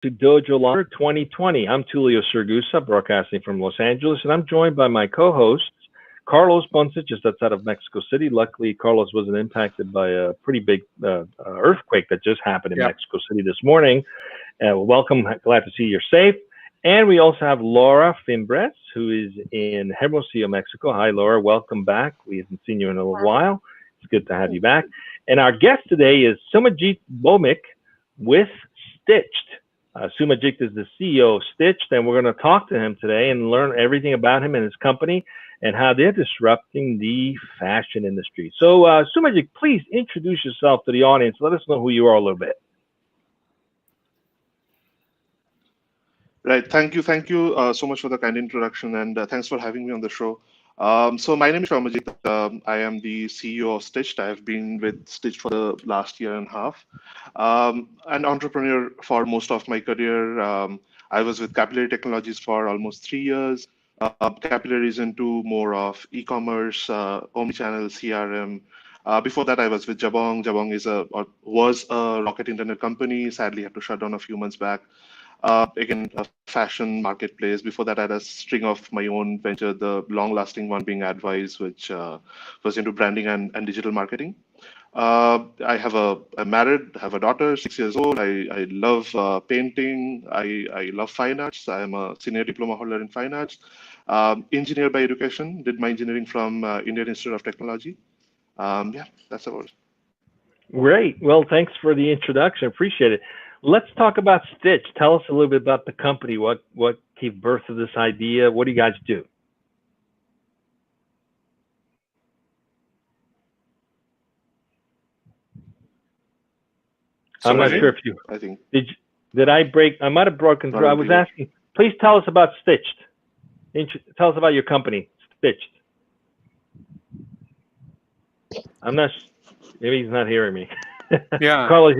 to Dojo Live 2020. I'm Tulio Sergusa, broadcasting from Los Angeles, and I'm joined by my co-hosts, Carlos Ponce, just outside of Mexico City. Luckily, Carlos wasn't impacted by a pretty big earthquake that just happened in Mexico City this morning. Welcome. Glad to see you're safe. And we also have Laura Fimbres, who is in Hermosillo, Mexico. Hi, Laura. Welcome back. We haven't seen you in a little while. It's good to have you back. And our guest today is Soumajit Bhowmik with Styched. Soumajit is the CEO of Styched, and we're going to talk to him today and learn everything about him and his company and how they're disrupting the fashion industry. So, Soumajit, please introduce yourself to the audience. Let us know who you are a little bit. Right. Thank you so much for the kind introduction, and thanks for having me on the show. So my name is Soumajit. I am the CEO of Styched. I have been with Styched for the last year and a half. An entrepreneur for most of my career. I was with Capillary Technologies for almost 3 years. Capillary is into more of e-commerce, omnichannel, CRM. Before that, I was with Jabong. Jabong was a rocket internet company. Sadly, had to shut down a few months back. Again, a fashion marketplace. Before that, I had a string of my own venture, the long-lasting one being Advice, which was into branding and digital marketing. I'm married, have a daughter, 6 years old. I love painting. I love fine arts. I am a senior diploma holder in fine arts. Engineer by education. Did my engineering from Indian Institute of Technology. Yeah, that's about it. Great. Well, thanks for the introduction. Appreciate it. Let's talk about Styched. Tell us a little bit about the company. What gave birth to this idea? What do you guys do? I'm not sure if you. I think. Did I break? I might have broken through. I was asking. Please tell us about Styched. Tell us about your company, Styched. I'm not. Maybe he's not hearing me. Yeah. Carlos,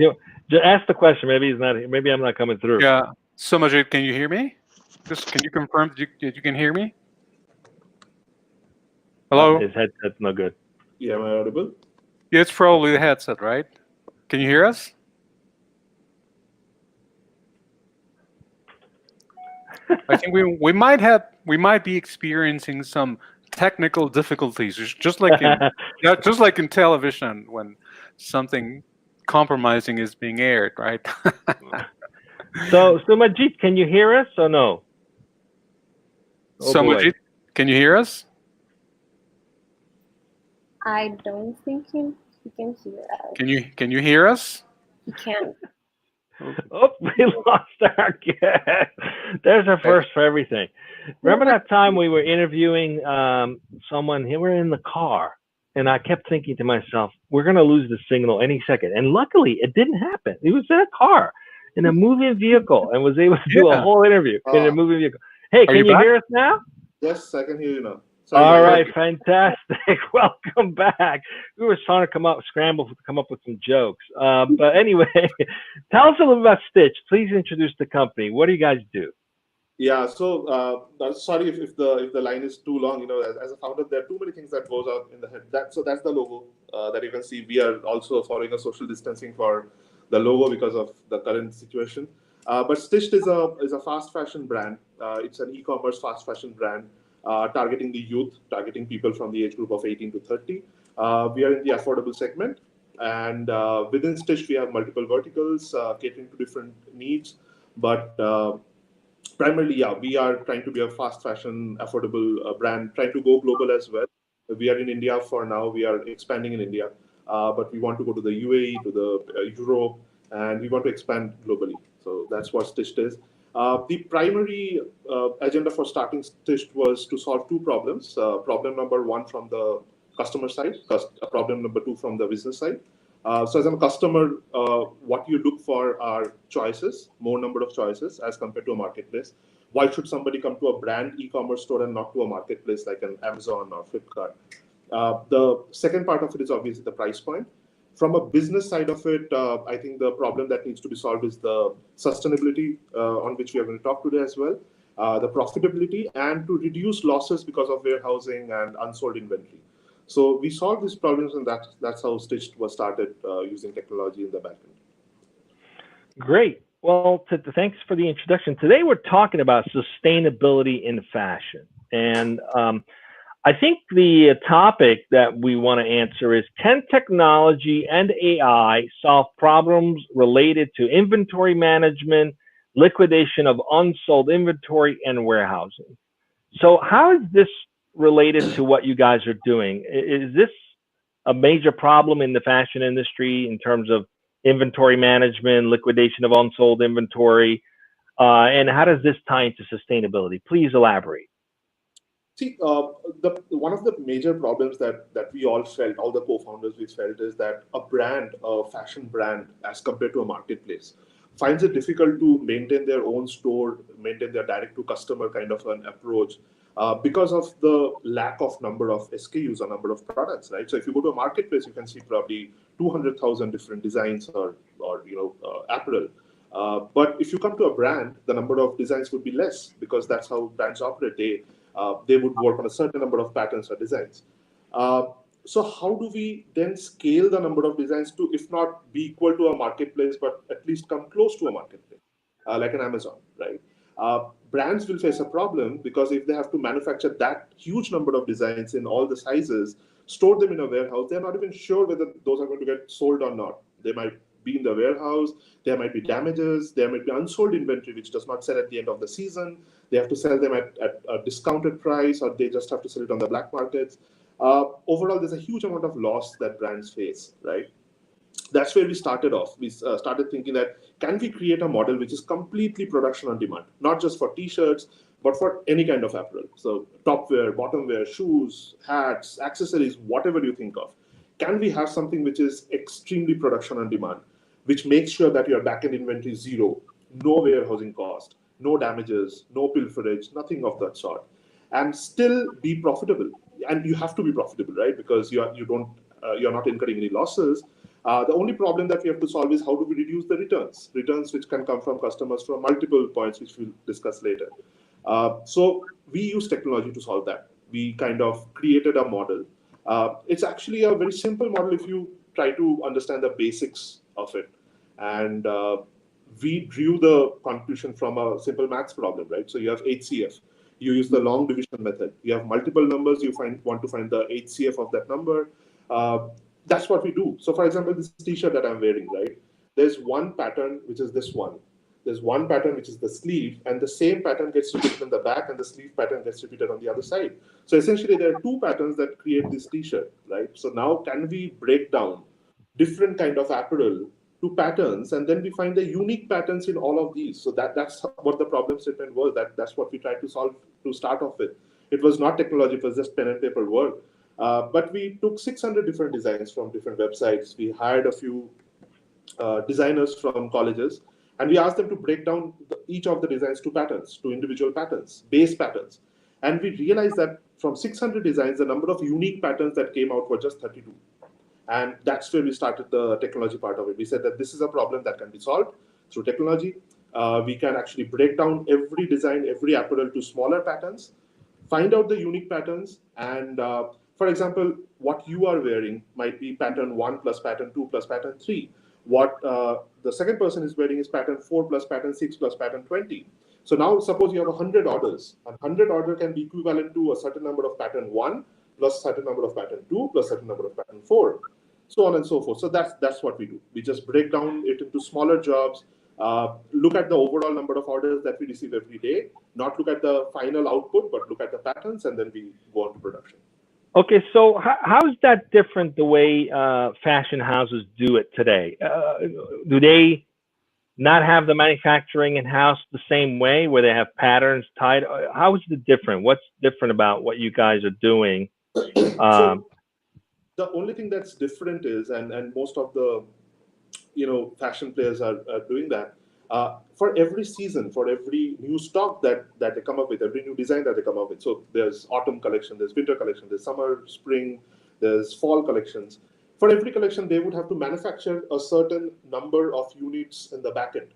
just ask the question. Maybe he's not. Maybe I'm not coming through. Yeah. Soumajit, can you hear me? Can you confirm that you can hear me? Hello? His headset's no good. Yeah, am I audible? Yeah, it's probably the headset, right? Can you hear us? I think we might be experiencing some technical difficulties, just like in television when something compromising is being aired, right? So Soumajit, can you hear us or no? Soumajit, can you hear us? I don't think he can hear us. Can you hear us? He can't. Oh, we lost our guest. There's a first for everything. Remember that time we were interviewing someone? We were in the car, and I kept thinking to myself, "We're going to lose the signal any second." And luckily, it didn't happen. He was in a car, in a moving vehicle, and was able to do a whole interview in a moving vehicle. Hey, can you hear us now? Yes, I can hear you now. Sorry, all right, fantastic. Welcome back. We were trying to scramble to come up with some jokes. But anyway, tell us a little about Styched. Please introduce the company. What do you guys do? Yeah, so sorry if the line is too long. You know, as a founder, there are too many things that goes on in the head. That's the logo that you can see. We are also following a social distancing for the logo because of the current situation. But Styched is a fast fashion brand. It's an e-commerce fast fashion brand. Targeting the youth, targeting people from the age group of 18 to 30. We are in the affordable segment, and within Styched we have multiple verticals catering to different needs. But primarily, we are trying to be a fast fashion, affordable brand, trying to go global as well. We are in India for now. We are expanding in India, but we want to go to the UAE, to the Europe, and we want to expand globally. So that's what Styched is. The primary agenda for starting Styched was to solve two problems. Problem number one from the customer side, problem number two from the business side. So as a customer, what you look for are choices, more number of choices as compared to a marketplace. Why should somebody come to a brand e-commerce store and not to a marketplace like an Amazon or Flipkart? The second part of it is obviously the price point. From a business side of it, I think the problem that needs to be solved is the sustainability, on which we are going to talk today as well, the profitability, and to reduce losses because of warehousing and unsold inventory. So we solved these problems, and that's how Styched was started using technology in the backend. Great. Well, thanks for the introduction. Today we're talking about sustainability in fashion. And I think the topic that we want to answer is, can technology and AI solve problems related to inventory management, liquidation of unsold inventory, and warehousing? So, how is this related to what you guys are doing? Is this a major problem in the fashion industry in terms of inventory management, liquidation of unsold inventory? And how does this tie into sustainability? Please elaborate. See, one of the major problems that we all felt, all the co-founders we felt, is that a brand, a fashion brand, as compared to a marketplace, finds it difficult to maintain their own store, maintain their direct-to-customer kind of an approach, because of the lack of number of SKUs or number of products, right? So if you go to a marketplace, you can see probably 200,000 different designs or apparel. But if you come to a brand, the number of designs would be less, because that's how brands operate. They would work on a certain number of patterns or designs. So how do we then scale the number of designs to, if not be equal to a marketplace, but at least come close to a marketplace, like an Amazon, right? Brands will face a problem, because if they have to manufacture that huge number of designs in all the sizes, store them in a warehouse, they're not even sure whether those are going to get sold or not. They might be in the warehouse, there might be damages, there might be unsold inventory which does not sell at the end of the season. They have to sell them at a discounted price, or they just have to sell it on the black markets. Overall, there's a huge amount of loss that brands face, right? That's where we started off. We started thinking that, can we create a model which is completely production on demand, not just for t-shirts, but for any kind of apparel. So top wear, bottom wear, shoes, hats, accessories, whatever you think of. Can we have something which is extremely production on demand, which makes sure that your back-end inventory is zero, no warehousing cost, no damages, no pilferage, nothing of that sort, and still be profitable? And you have to be profitable, right? Because you're not incurring any losses. The only problem that we have to solve is, how do we reduce the returns which can come from customers from multiple points, which we'll discuss later. So we use technology to solve that. We kind of created a model. It's actually a very simple model if you try to understand the basics of it. And we drew the conclusion from a simple maths problem, right? So you have HCF. You use the long division method. You have multiple numbers. You want to find the HCF of that number. That's what we do. So for example, this t-shirt that I'm wearing, right? There's one pattern, which is this one. There's one pattern, which is the sleeve, and the same pattern gets repeated in the back, and the sleeve pattern gets repeated on the other side. So essentially, there are two patterns that create this t-shirt, right? So now, can we break down different kind of apparel to patterns, and then we find the unique patterns in all of these? So that's what the problem statement was. That's what we tried to solve to start off with. It was not technology; it was just pen and paper work. But we took 600 different designs from different websites. We hired a few designers from colleges, and we asked them to break down each of the designs to patterns, to individual patterns, base patterns. And we realized that from 600 designs, the number of unique patterns that came out were just 32. And that's where we started the technology part of it. We said that this is a problem that can be solved through technology. We can actually break down every design, every apparel to smaller patterns, find out the unique patterns, and for example, what you are wearing might be pattern 1 plus pattern 2 plus pattern 3. What the second person is wearing is pattern 4 plus pattern 6 plus pattern 20. So now suppose you have 100 orders. A 100 order can be equivalent to a certain number of pattern 1 plus a certain number of pattern 2 plus a certain number of pattern 4, so on and so forth. So that's what we do. We just break down it into smaller jobs, look at the overall number of orders that we receive every day, not look at the final output, but look at the patterns, and then we go on to production. Okay, so how is that different the way fashion houses do it today? Do they not have the manufacturing in-house the same way, where they have patterns tied? How is it different? What's different about what you guys are doing? So the only thing that's different is, and most of the fashion players are doing that, for every season, for every new stock that they come up with, every new design that they come up with. So there's autumn collection, there's winter collection, there's summer, spring, there's fall collections. For every collection, they would have to manufacture a certain number of units in the back end,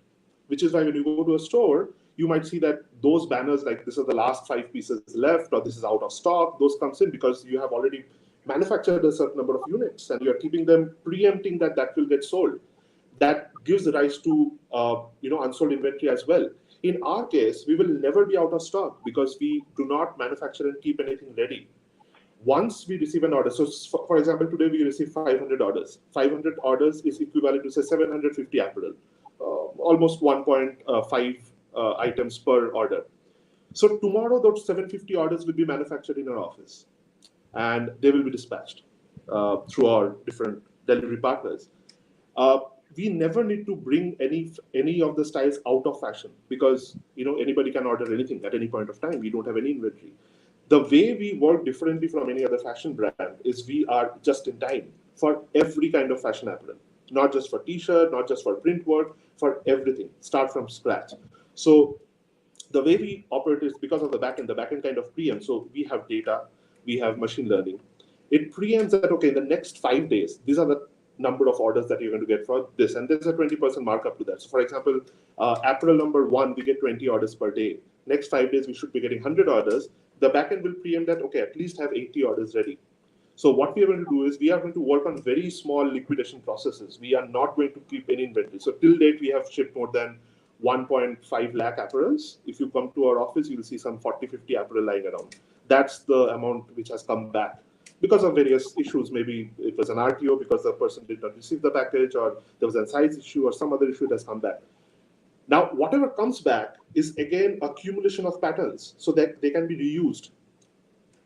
which is why when you go to a store, you might see that those banners, like this is the last 5 pieces left, or this is out of stock, those comes in because you have already manufactured a certain number of units, and you're keeping them preempting that will get sold. that gives rise to unsold inventory as well. In our case, we will never be out of stock because we do not manufacture and keep anything ready. Once we receive an order, so for example, today we receive 500 orders. 500 orders is equivalent to say 750 apparel, almost 1.5 items per order. So tomorrow, those 750 orders will be manufactured in our office, and they will be dispatched through our different delivery partners. We never need to bring any of the styles out of fashion because anybody can order anything at any point of time. We don't have any inventory. The way we work differently from any other fashion brand is we are just in time for every kind of fashion apparel, not just for t-shirt, not just for print work, for everything. Start from scratch. So the way we operate is because of the backend. The backend kind of preempts. So we have data, we have machine learning. It preempts that, okay, in the next 5 days, these are the number of orders that you're going to get for this. And there's a 20% markup to that. So for example, apparel number 1, we get 20 orders per day. Next 5 days, we should be getting 100 orders. The backend will preempt that, okay, at least have 80 orders ready. So what we are going to do is we are going to work on very small liquidation processes. We are not going to keep any inventory. So till date, we have shipped more than 1.5 lakh apparels. If you come to our office, you'll see some 40, 50 apparel lying around. That's the amount which has come back because of various issues. Maybe it was an RTO because the person did not receive the package, or there was a size issue or some other issue that has come back. Now, whatever comes back is again accumulation of patterns so that they can be reused,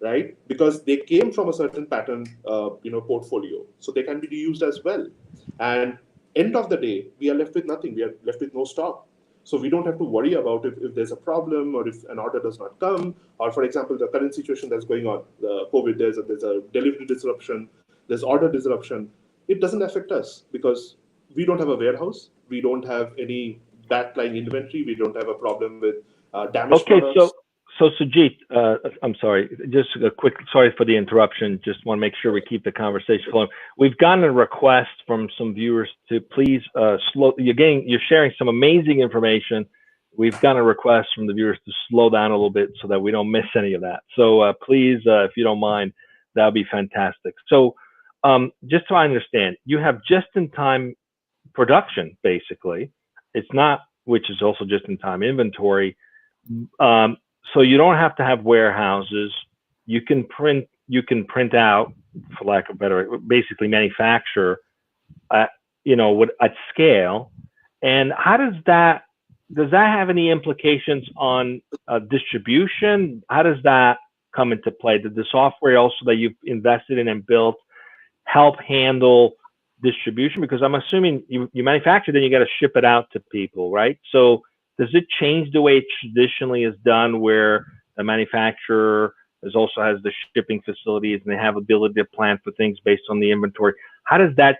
right? Because they came from a certain pattern, portfolio, so they can be reused as well. And end of the day, we are left with nothing. We are left with no stock. So we don't have to worry about if there's a problem or if an order does not come, or for example, the current situation that's going on, the COVID, there's a delivery disruption, there's order disruption. It doesn't affect us because we don't have a warehouse. We don't have any backlying inventory. We don't have a problem with damaged products. So Sujit, I'm sorry, just a quick, sorry for the interruption. Just want to make sure we keep the conversation flowing. We've gotten a request from some viewers to please slow. You're sharing some amazing information. We've gotten a request from the viewers to slow down a little bit so that we don't miss any of that. So please, if you don't mind, that would be fantastic. So just so I understand, you have just-in-time production, basically. It's not, which is also just-in-time inventory. So you don't have to have warehouses. You can print out, for lack of better, basically manufacture, at scale. And how does that have any implications on distribution? How does that come into play? Did the software also that you've invested in and built help handle distribution? Because I'm assuming you manufacture, then you got to ship it out to people, right? So does it change the way it traditionally is done, where the manufacturer also has the shipping facilities and they have ability to plan for things based on the inventory? How does that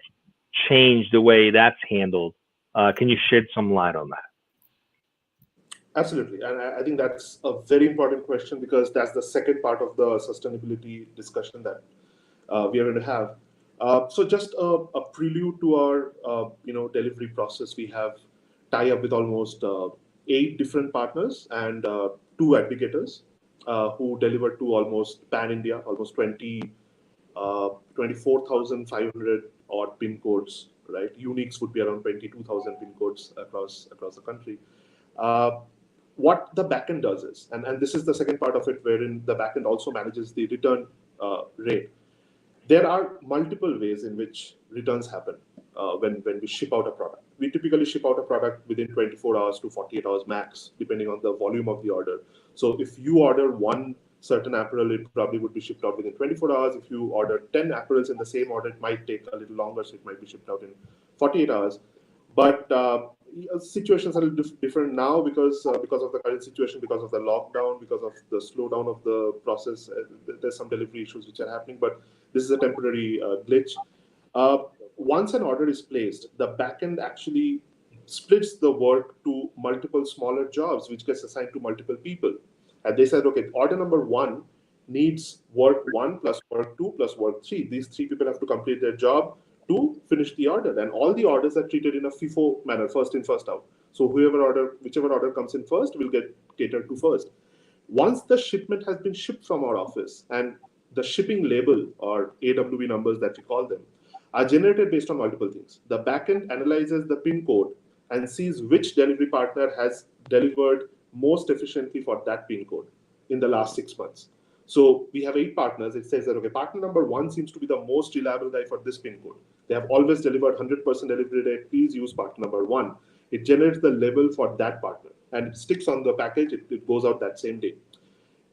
change the way that's handled? Can you shed some light on that? Absolutely, and I think that's a very important question because that's the second part of the sustainability discussion that we are going to have. So just a prelude to our delivery process, we have tie up with almost 8 different partners and 2 aggregators who deliver to almost pan-India, almost 24,500 odd pin codes, right? Uniques would be around 22,000 pin codes across the country. What the backend does is, and this is the second part of it, wherein the backend also manages the return rate. There are multiple ways in which returns happen when we ship out a product. We typically ship out a product within 24 hours to 48 hours max, depending on the volume of the order. So if you order one certain apparel, it probably would be shipped out within 24 hours. If you order 10 apparels in the same order, it might take a little longer, so it might be shipped out in 48 hours. But situations are a little different now because of the current situation, because of the lockdown, because of the slowdown of the process. There's some delivery issues which are happening, but this is a temporary glitch. Once an order is placed, the backend actually splits the work to multiple smaller jobs, which gets assigned to multiple people. And they said, okay, order number 1 needs work 1 plus work 2 plus work 3. These 3 people have to complete their job to finish the order. And all the orders are treated in a FIFO manner, first in, first out. So whichever order comes in first will get catered to first. Once the shipment has been shipped from our office, and the shipping label, or AWB numbers that we call them, are generated based on multiple things. The backend analyzes the pin code and sees which delivery partner has delivered most efficiently for that pin code in the last 6 months. So we have 8 partners. It says that, okay, partner number 1 seems to be the most reliable guy for this pin code. They have always delivered 100% delivery rate. Please use partner number 1. It generates the label for that partner and it sticks on the package. It goes out that same day.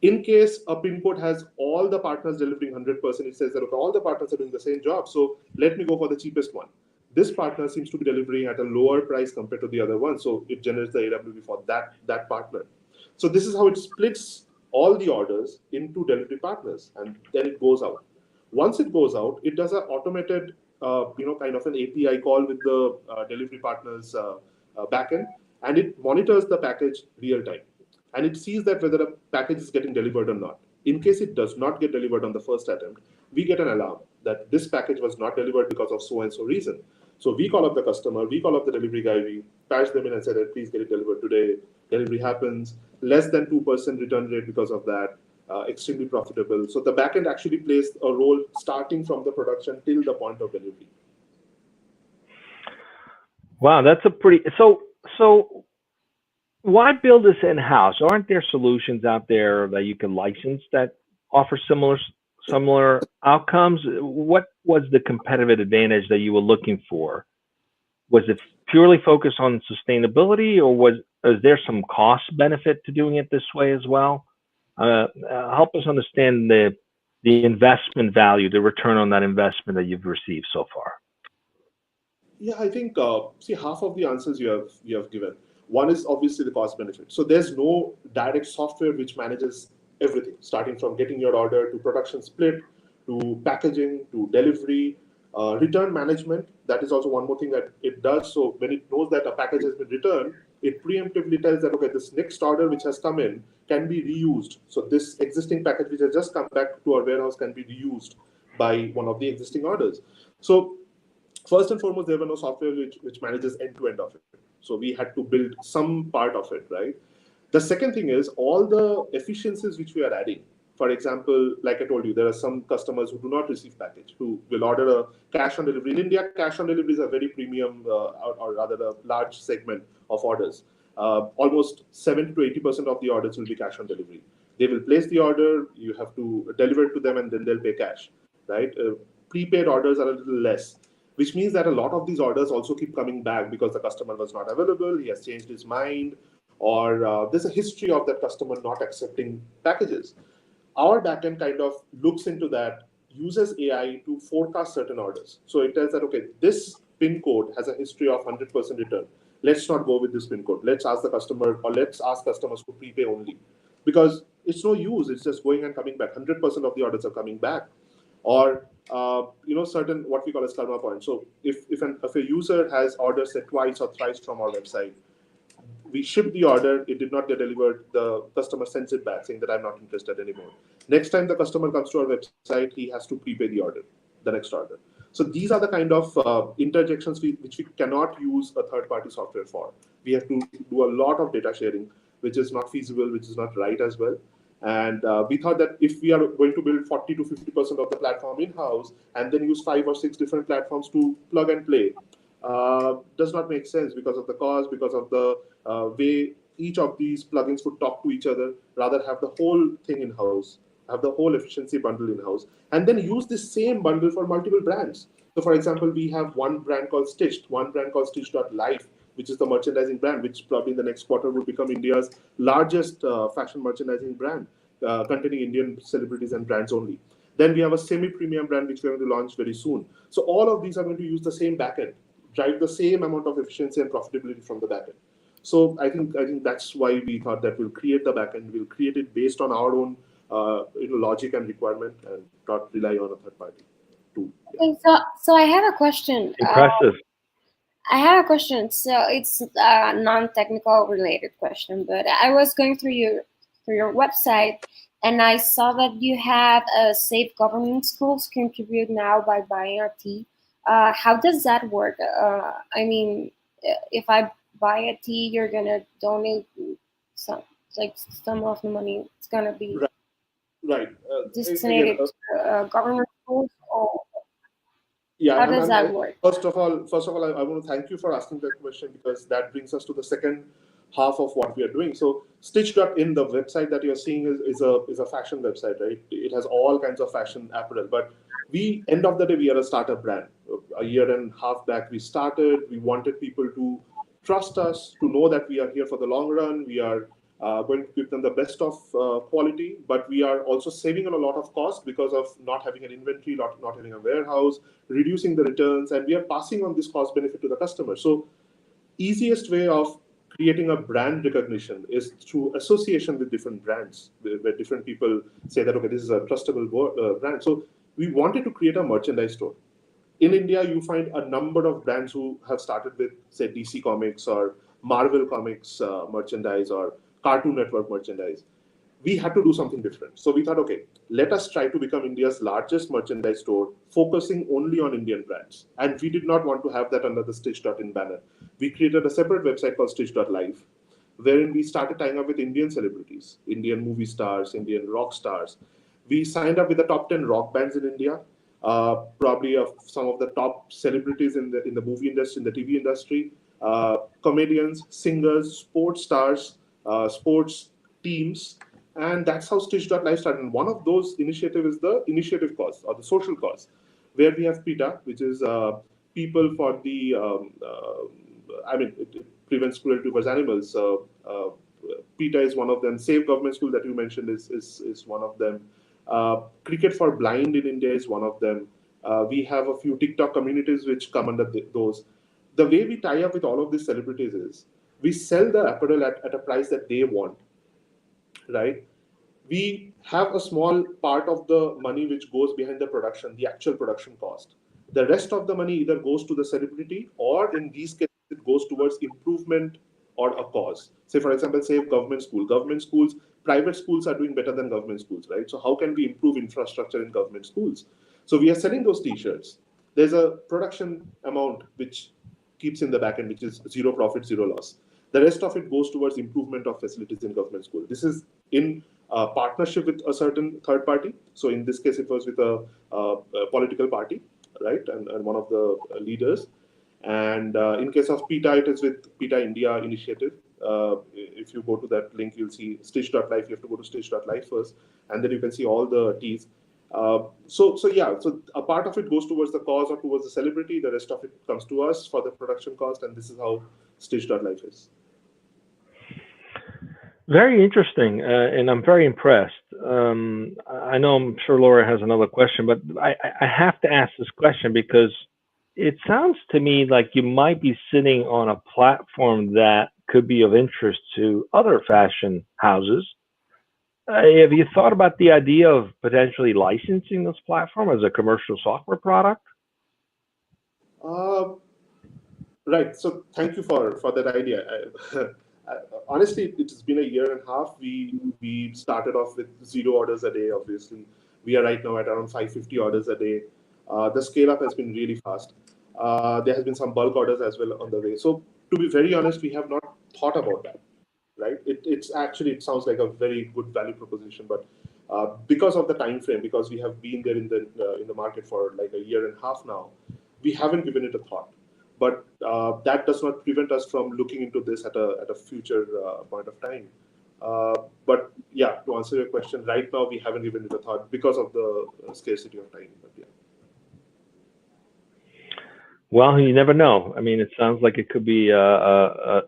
In case a pin code has all the partners delivering 100%, it says that, okay, all the partners are doing the same job. So let me go for the cheapest one. This partner seems to be delivering at a lower price compared to the other one. So it generates the AWB for that partner. So this is how it splits all the orders into delivery partners, and then it goes out. Once it goes out, it does an automated, kind of an API call with the delivery partner's backend, and it monitors the package real time, and it sees that whether a package is getting delivered or not. In case it does not get delivered on the first attempt, we get an alarm that this package was not delivered because of so and so reason. So we call up the customer, we call up the delivery guy, we patch them in and say that please get it delivered today. Delivery happens, less than 2% return rate because of that, extremely profitable. So the backend actually plays a role starting from the production till the point of delivery. Wow, that's a pretty so. Why build this in-house? Aren't there solutions out there that you can license that offer similar outcomes? What was the competitive advantage that you were looking for? Was it purely focused on sustainability, or is there some cost benefit to doing it this way as well? Help us understand the investment value, the return on that investment that you've received so far. Yeah, I think half of the answers you have given. One is obviously the cost benefit. So there's no direct software which manages everything, starting from getting your order to production split, to packaging, to delivery, return management. That is also one more thing that it does. So when it knows that a package has been returned, it preemptively tells that, okay, this next order which has come in can be reused. So this existing package which has just come back to our warehouse can be reused by one of the existing orders. So first and foremost, there were no software which manages end-to-end of it. So we had to build some part of it, right? The second thing is all the efficiencies which we are adding. For example, like I told you, there are some customers who do not receive package, who will order a cash on delivery. In India, cash on delivery is a very premium, or rather a large segment of orders. Almost 70 to 80% of the orders will be cash on delivery. They will place the order, you have to deliver it to them, and then they'll pay cash, right? Prepaid orders are a little less, which means that a lot of these orders also keep coming back because the customer was not available, he has changed his mind, or there's a history of that customer not accepting packages. Our backend kind of looks into that, uses AI to forecast certain orders. So it tells that, okay, this pin code has a history of 100% return. Let's not go with this pin code. Let's ask the customer, or let's ask customers to prepay only. Because it's no use, it's just going and coming back. 100% of the orders are coming back. Or certain what we call as karma points. So if a user has ordered say twice or thrice from our website, we ship the order, it did not get delivered, the customer sends it back saying that I'm not interested anymore. Next time the customer comes to our website, he has to prepay the order, the next order. So these are the kind of interjections which we cannot use a third-party software for. We have to do a lot of data sharing, which is not feasible, which is not right as well. And we thought that if we are going to build 40 to 50% of the platform in-house and then use 5 or 6 different platforms to plug and play, does not make sense because of the cost, because of the way each of these plugins would talk to each other. Rather have the whole thing in-house, have the whole efficiency bundle in-house, and then use this same bundle for multiple brands. So for example, we have one brand called Styched, one brand called Styched.live, which is the merchandising brand, which probably in the next quarter will become India's largest fashion merchandising brand, containing Indian celebrities and brands only. Then we have a semi-premium brand which we're going to launch very soon. So all of these are going to use the same backend, drive the same amount of efficiency and profitability from the backend. So I think that's why we thought that we'll create the backend. We'll create it based on our own logic and requirement, and not rely on a third party tool. Yeah. Okay, so I have a question. Impressive. I have a question. So it's a non-technical related question, but I was going through your website, and I saw that you have a safe government schools contribute now by buying a tea. How does that work? I mean, if I buy a tea, you're gonna donate some of the money. It's gonna be Right. designated to government schools, or Yeah, How does that work? First of all, I want to thank you for asking that question, because that brings us to the second half of what we are doing. So Styched.in, the website that you're seeing is a fashion website, right? It has all kinds of fashion apparel, but end of the day, we are a startup brand. A year and a half back, we started. We wanted people to trust us, to know that we are here for the long run. We are going to give them the best of quality, but we are also saving on a lot of cost because of not having an inventory, not having a warehouse, reducing the returns, and we are passing on this cost benefit to the customer. So easiest way of creating a brand recognition is through association with different brands, where different people say that, okay, this is a trustable brand. So we wanted to create a merchandise store. In India, you find a number of brands who have started with, say, DC Comics or Marvel Comics merchandise or Cartoon Network merchandise. We had to do something different. So we thought, okay, let us try to become India's largest merchandise store, focusing only on Indian brands. And we did not want to have that under the Stitch.in banner. We created a separate website called Stitch.live, wherein we started tying up with Indian celebrities, Indian movie stars, Indian rock stars. We signed up with the top 10 rock bands in India, probably of some of the top celebrities in the movie industry, in the TV industry, comedians, singers, sports stars, sports teams, and that's how Stitch.live started. And one of those initiatives is the initiative cause or the social cause, where we have PETA, which is people for the, it prevents cruelty towards animals. PETA is one of them. Save Government School that you mentioned is one of them. Cricket for Blind in India is one of them. We have a few TikTok communities which come under those. The way we tie up with all of these celebrities is we sell the apparel at a price that they want, right? We have a small part of the money which goes behind the production, the actual production cost. The rest of the money either goes to the celebrity, or in these cases, it goes towards improvement or a cause. Say, for example, Save Government School. Government schools, private schools are doing better than government schools, right? So how can we improve infrastructure in government schools? So we are selling those T-shirts. There's a production amount which keeps in the back end, which is zero profit, zero loss. The rest of it goes towards improvement of facilities in government school. This is in partnership with a certain third party. So in this case, it was with a political party, right, and one of the leaders. And in case of PETA, it is with PETA India initiative. If you go to that link, you'll see Stitch.live. You have to go to Stitch.live first, and then you can see all the T's. So a part of it goes towards the cause or towards the celebrity. The rest of it comes to us for the production cost, and this is how Stitch.live is. Very interesting, and I'm very impressed. I know I'm sure Laura has another question, but I have to ask this question because it sounds to me like you might be sitting on a platform that could be of interest to other fashion houses. Have you thought about the idea of potentially licensing this platform as a commercial software product? Right. So thank you for that idea. Honestly, it's been a year and a half. We started off with 0 orders a day. Obviously, we are right now at around 550 orders a day. The scale up has been really fast. There has been some bulk orders as well on the way. So to be very honest, we have not thought about that. Right? It sounds like a very good value proposition, but because of the time frame, because we have been there in the market for like a year and a half now, we haven't given it a thought. But that does not prevent us from looking into this at a future point of time. But yeah, to answer your question, right now we haven't given it a thought because of the scarcity of time. But yeah. Well, you never know. I mean, it sounds like it could be a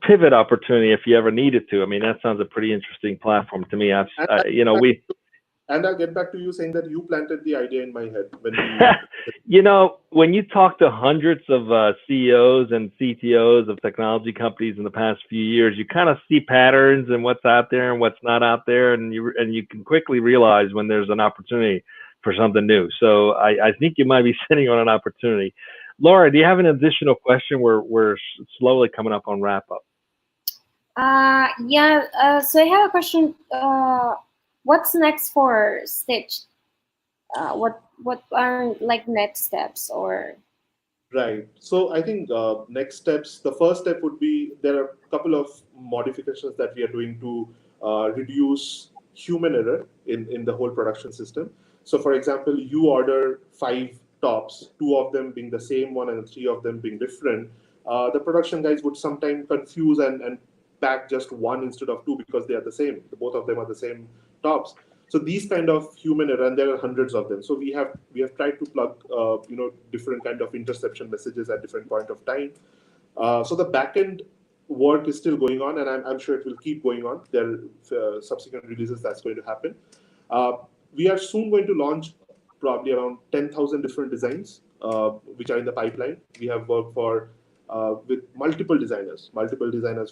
pivot opportunity if you ever needed to. I mean, that sounds a pretty interesting platform to me. And I'll get back to you saying that you planted the idea in my head when when you talk to hundreds of CEOs and CTOs of technology companies in the past few years, you kind of see patterns and what's out there and what's not out there, and you can quickly realize when there's an opportunity for something new. So I think you might be sitting on an opportunity. Laura, do you have an additional question? We're slowly coming up on wrap up. So I have a question. What's next for Styched? What are like next steps or? Right. So I think next steps. The first step would be there are a couple of modifications that we are doing to reduce human error in the whole production system. So for example, you order 5 tops, 2 of them being the same one and 3 of them being different, the production guys would sometimes confuse and pack just one instead of 2 because they are the same. Both of them are the same tops. So these kind of human error, and there are hundreds of them. So we have tried to plug different kind of interception messages at different point of time. So the backend work is still going on, and I'm sure it will keep going on. There are subsequent releases that's going to happen. We are soon going to launch probably around 10,000 different designs, which are in the pipeline. We have worked with multiple designers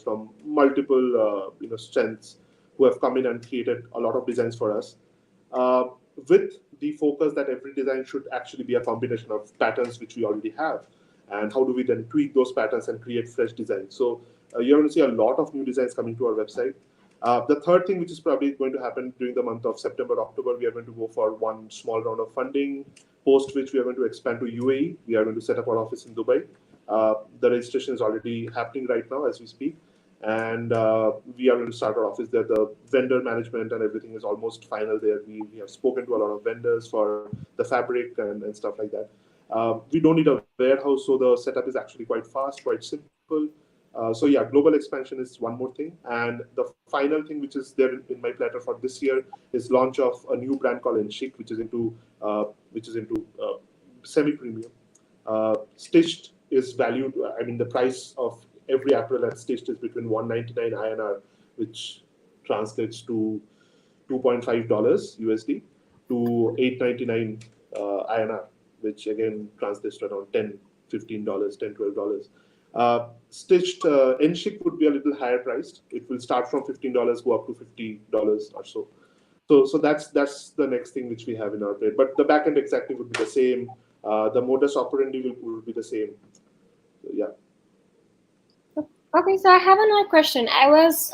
from multiple strengths who have come in and created a lot of designs for us, with the focus that every design should actually be a combination of patterns which we already have, and how do we then tweak those patterns and create fresh designs. So you're going to see a lot of new designs coming to our website. The third thing, which is probably going to happen during the month of September, October, we are going to go for one small round of funding, post which we are going to expand to UAE. We are going to set up our office in Dubai. The registration is already happening right now as we speak. And we are going to start our office there. The vendor management and everything is almost final there. We have spoken to a lot of vendors for the fabric and stuff like that. We don't need a warehouse, so the setup is actually quite fast, quite simple. So yeah, global expansion is one more thing. And the final thing, which is there in my platter for this year, is launch of a new brand called Enchic, which is into semi-premium. Styched is valued, I mean, the price of every apparel at Styched is between 199 INR, which translates to $2.5 USD, to 899 INR, which again translates to around $10, $15, $10, $12. Stitched Enchic would be a little higher priced. It will start from $15, go up to $50 or so. So that's the next thing which we have in our plate. But the backend exactly would be the same. The modus operandi will be the same. So, yeah. Okay, so I have another question. I was,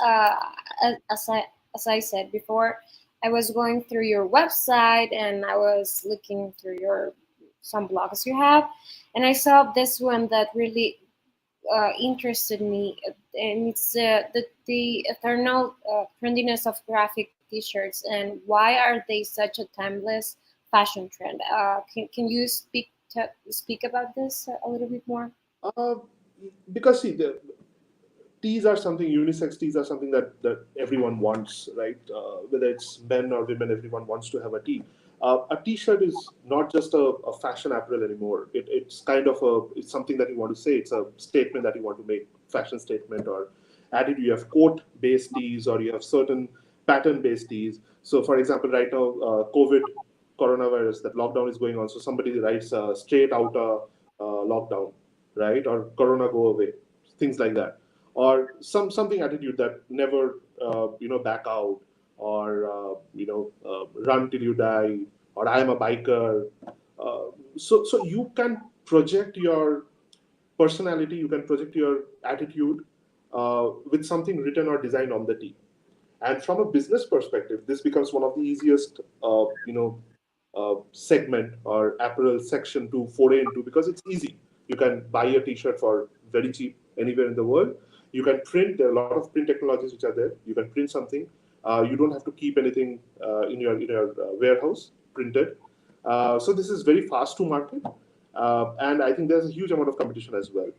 as I said before, I was going through your website and I was looking through some blogs you have, and I saw this one that really interested me, and it's the eternal trendiness of graphic T-shirts, and why are they such a timeless fashion trend? Can you speak about this a little bit more? Because see, the tees are something, unisex tees are something that everyone wants, right? Whether it's men or women, everyone wants to have a tee. A T-shirt is not just a fashion apparel anymore. It's kind of it's something that you want to say. It's a statement that you want to make, fashion statement or attitude. You have quote-based tees or you have certain pattern-based tees. So, for example, right now, coronavirus, that lockdown is going on. So somebody writes straight out lockdown, right? Or Corona go away, things like that. Or something attitude that never back out, or run till you die, or I am a biker. So you can project your personality, you can project your attitude with something written or designed on the tee. And from a business perspective, this becomes one of the easiest segment or apparel section to foray into, because it's easy. You can buy a t-shirt for very cheap anywhere in the world. You can print. There are a lot of print technologies which are there. You can print something. You don't have to keep anything in your warehouse printed. So this is very fast to market, and I think there's a huge amount of competition as well.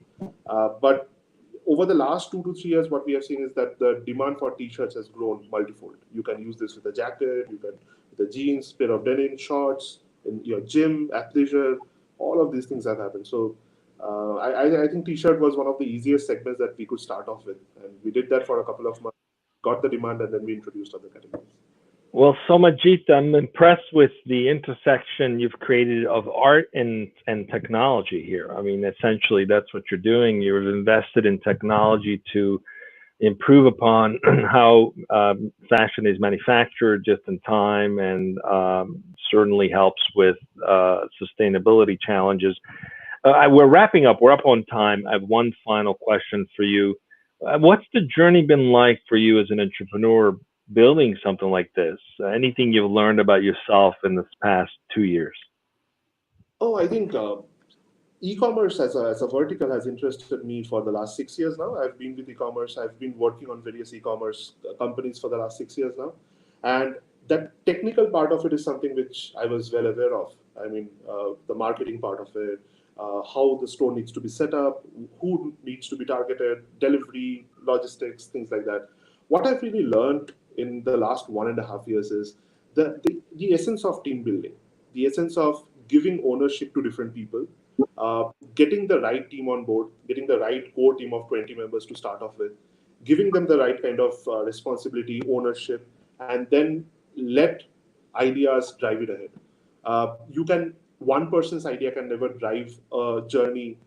But over the last 2 to 3 years, what we have seen is that the demand for t-shirts has grown multifold. You can use this with a jacket, you can with a jeans, pair of denim, shorts, in your gym, athleisure. All of these things have happened. So I think t-shirt was one of the easiest segments that we could start off with, and we did that for a couple of months, got the demand, and then we introduced other categories. Well, Soumajit, I'm impressed with the intersection you've created of art and technology here. I mean, essentially, that's what you're doing. You've invested in technology to improve upon how fashion is manufactured just in time, and certainly helps with sustainability challenges. We're wrapping up. We're up on time. I have one final question for you. What's the journey been like for you as an entrepreneur building something like this? Anything you've learned about yourself in this past 2 years? Oh, I think e-commerce as a vertical has interested me for the last 6 years now. I've been with e-commerce. I've been working on various e-commerce companies for the last 6 years now. And that technical part of it is something which I was well aware of. I mean, the marketing part of it, how the store needs to be set up, who needs to be targeted, delivery, logistics, things like that. What I've really learned in the last 1.5 years is the essence of team building, the essence of giving ownership to different people, getting the right team on board, getting the right core team of 20 members to start off with, giving them the right kind of responsibility, ownership, and then let ideas drive it ahead. One person's idea can never drive a journey,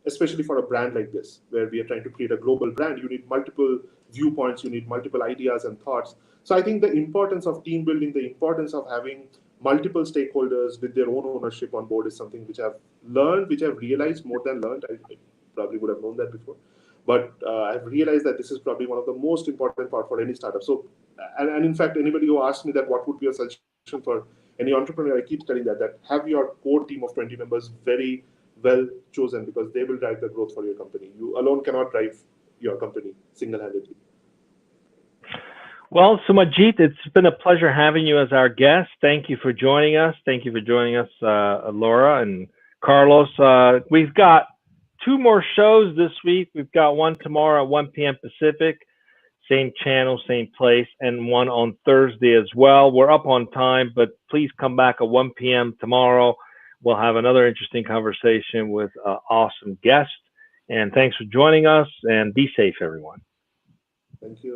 especially for a brand like this, where we are trying to create a global brand. You need multiple viewpoints, you need multiple ideas and thoughts. So I think the importance of team building, the importance of having multiple stakeholders with their own ownership on board is something which I've learned, which I've realized more than learned. I probably would have known that before. But I've realized that this is probably one of the most important part for any startup. So, and in fact, anybody who asks me that what would be a suggestion for any entrepreneur, I keep telling that have your core team of 20 members very well chosen, because they will drive the growth for your company. You alone cannot drive your company single-handedly. Well, Soumajit, it's been a pleasure having you as our guest. Thank you for joining us. Thank you for joining us, Laura and Carlos. We've got 2 more shows this week. We've got one tomorrow at 1 p.m. Pacific, same channel, same place, and one on Thursday as well. We're up on time, but please come back at 1 p.m. tomorrow. We'll have another interesting conversation with an awesome guest. And thanks for joining us, and be safe, everyone. Thank you.